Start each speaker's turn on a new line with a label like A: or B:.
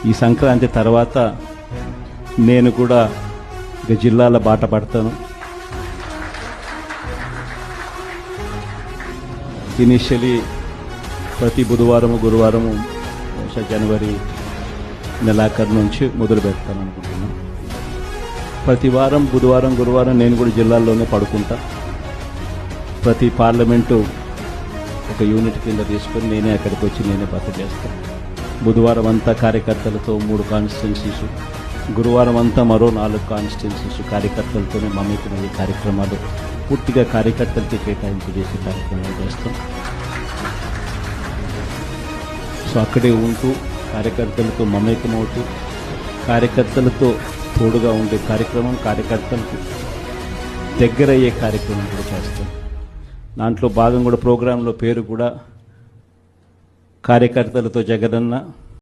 A: ఈ సంక్రాంతి తర్వాత నేను కూడా ఇక జిల్లాల బాట పడతాను. ఇనిషియలీ ప్రతి బుధవారము గురువారము బహుశా జనవరి నెలాఖరు నుంచి మొదలు పెడతాను అనుకుంటున్నాను. ప్రతి వారం బుధవారం గురువారం నేను కూడా జిల్లాల్లోనే పడుకుంటా. ప్రతి పార్లమెంటు ఒక యూనిట్ కింద తీసుకొని నేనే అక్కడికి వచ్చి నేనే బస చేస్తాను. బుధవారం అంతా కార్యకర్తలతో 3 కాన్స్టిట్యున్సీస్, గురువారం అంతా మరో 4 కాన్స్టిట్యున్సీస్ కార్యకర్తలతోనే మమేకమయ్యే కార్యక్రమాలు పూర్తిగా కార్యకర్తలకి కేటాయింపు చేసే కార్యక్రమాలు చేస్తాం. సో అక్కడే ఉంటూ కార్యకర్తలతో మమేకమవుతూ కార్యకర్తలతో తోడుగా ఉండే కార్యక్రమం, కార్యకర్తలకు దగ్గరయ్యే కార్యక్రమం కూడా చేస్తాం. దాంట్లో భాగం కూడా ప్రోగ్రాంలో పేరు కూడా కార్యకర్తలతో జగనన్న,